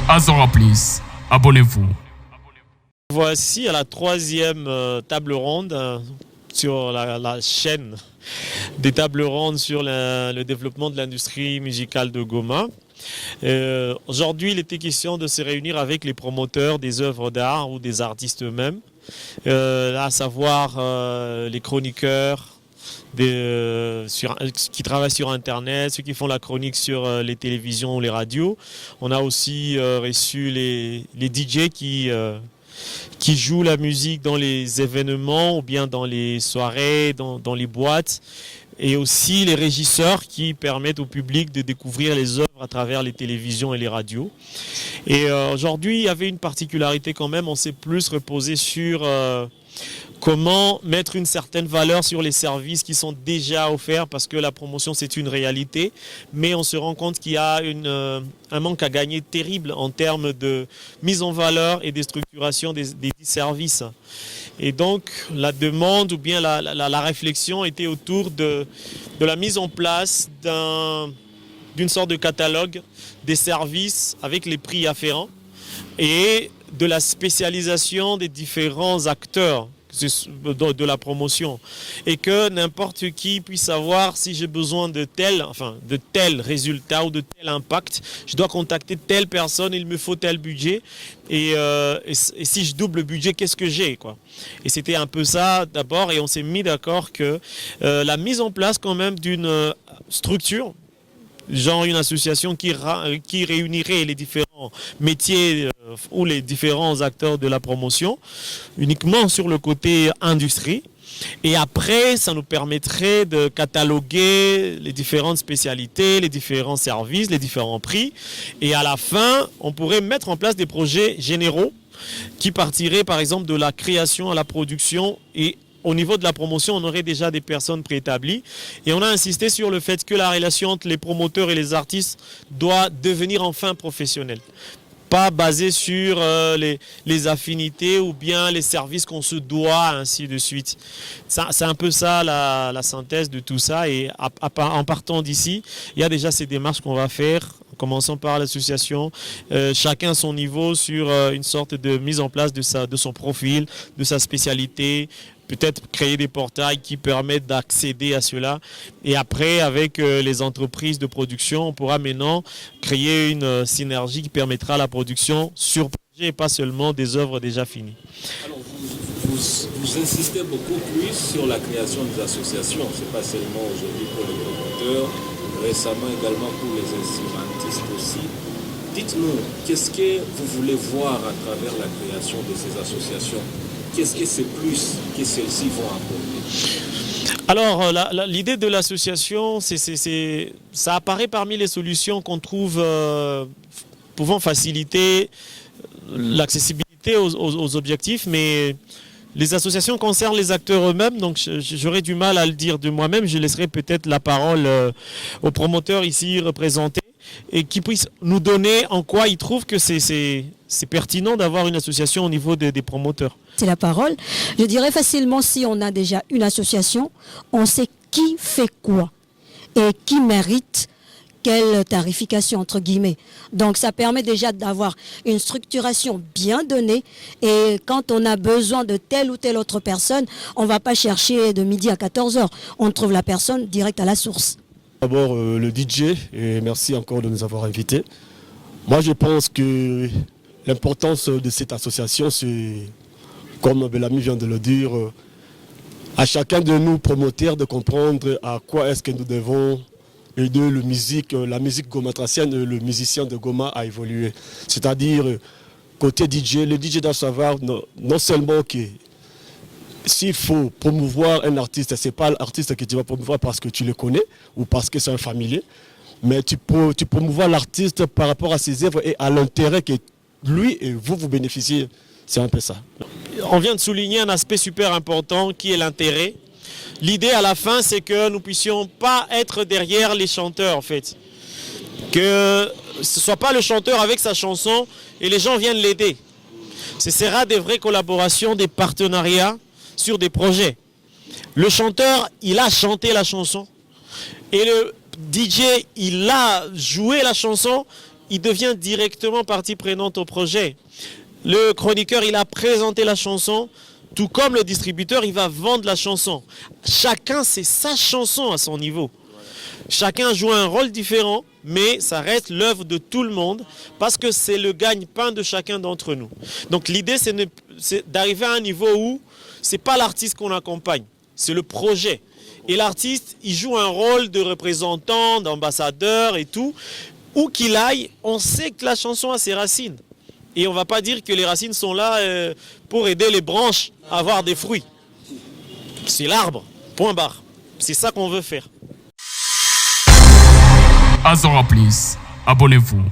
Azora Plus, abonnez-vous. Voici à la troisième table ronde sur la chaîne des tables rondes sur le développement de l'industrie musicale de Goma. Aujourd'hui, il était question de se réunir avec les promoteurs des œuvres d'art ou des artistes eux-mêmes, à savoir les chroniqueurs qui travaillent sur Internet, ceux qui font la chronique sur les télévisions ou les radios. On a aussi reçu les DJ qui jouent la musique dans les événements ou bien dans les soirées, dans les boîtes. Et aussi les régisseurs qui permettent au public de découvrir les œuvres à travers les télévisions et les radios. Et aujourd'hui, il y avait une particularité quand même, on s'est plus reposé sur comment mettre une certaine valeur sur les services qui sont déjà offerts, parce que la promotion c'est une réalité, mais on se rend compte qu'il y a un manque à gagner terrible en termes de mise en valeur et de structuration des services. Et donc la demande ou bien la réflexion était autour de la mise en place d'une sorte de catalogue des services avec les prix afférents et de la spécialisation des différents acteurs de la promotion, et que n'importe qui puisse savoir si j'ai besoin de tel résultat ou de tel impact, je dois contacter telle personne, il me faut tel budget, et si je double le budget, qu'est-ce que j'ai, quoi. Et c'était un peu ça d'abord, et on s'est mis d'accord que la mise en place quand même d'une structure, genre une association qui réunirait les différents métiers ou les différents acteurs de la promotion, uniquement sur le côté industrie. Et après, ça nous permettrait de cataloguer les différentes spécialités, les différents services, les différents prix. Et à la fin, on pourrait mettre en place des projets généraux qui partiraient par exemple de la création à la production, et au niveau de la promotion, on aurait déjà des personnes préétablies. Et on a insisté sur le fait que la relation entre les promoteurs et les artistes doit devenir enfin professionnelle. Pas basée sur les affinités ou bien les services qu'on se doit, ainsi de suite. C'est un peu ça la synthèse de tout ça. Et en partant d'ici, il y a déjà ces démarches qu'on va faire, commençant par l'association, chacun à son niveau, sur une sorte de mise en place de son profil, de sa spécialité, peut-être créer des portails qui permettent d'accéder à cela. Et après, avec les entreprises de production, on pourra maintenant créer une synergie qui permettra la production sur projet et pas seulement des œuvres déjà finies. Alors, vous insistez beaucoup plus sur la création des associations. Ce n'est pas seulement aujourd'hui pour les promoteurs, récemment également pour les instrumentistes aussi. Dites-nous, qu'est-ce que vous voulez voir à travers la création de ces associations? Qu'est-ce que c'est plus que celles-ci vont apporter? Alors, l'idée de l'association, ça apparaît parmi les solutions qu'on trouve pouvant faciliter l'accessibilité aux objectifs, mais les associations concernent les acteurs eux-mêmes, donc j'aurais du mal à le dire de moi-même. Je laisserai peut-être la parole aux promoteurs ici représentés, et qui puissent nous donner en quoi ils trouvent que c'est pertinent d'avoir une association au niveau des promoteurs. C'est la parole. Je dirais facilement, si on a déjà une association, on sait qui fait quoi et qui mérite quelle tarification, entre guillemets. Donc ça permet déjà d'avoir une structuration bien donnée, et quand on a besoin de telle ou telle autre personne, on ne va pas chercher de midi à 14h. On trouve la personne direct à la source. D'abord le DJ, et merci encore de nous avoir invités. Moi je pense que l'importance de cette association, c'est, comme Bellamy vient de le dire, à chacun de nous promoteurs de comprendre à quoi est-ce que nous devons aider la musique gomatracienne, le musicien de Goma à évoluer. C'est-à-dire, côté DJ, le DJ doit savoir non seulement que s'il faut promouvoir un artiste, ce n'est pas l'artiste que tu vas promouvoir parce que tu le connais ou parce que c'est un familier, mais tu promouvois l'artiste par rapport à ses œuvres et à l'intérêt que lui et vous bénéficiez. C'est un peu ça. On vient de souligner un aspect super important qui est l'intérêt. L'idée à la fin, c'est que nous ne puissions pas être derrière les chanteurs, en fait. Que ce ne soit pas le chanteur avec sa chanson et les gens viennent l'aider. Ce sera des vraies collaborations, des partenariats sur des projets. Le chanteur, il a chanté la chanson, et le DJ, il a joué la chanson, il devient directement partie prenante au projet. Le chroniqueur, il a présenté la chanson, tout comme le distributeur, il va vendre la chanson. Chacun, c'est sa chanson à son niveau. Chacun joue un rôle différent, mais ça reste l'œuvre de tout le monde parce que c'est le gagne-pain de chacun d'entre nous. Donc l'idée, c'est d'arriver à un niveau où ce n'est pas l'artiste qu'on accompagne, c'est le projet. Et l'artiste, il joue un rôle de représentant, d'ambassadeur et tout. Où qu'il aille, on sait que la chanson a ses racines. Et on ne va pas dire que les racines sont là pour aider les branches à avoir des fruits. C'est l'arbre, point barre. C'est ça qu'on veut faire. Azora Plus, abonnez-vous.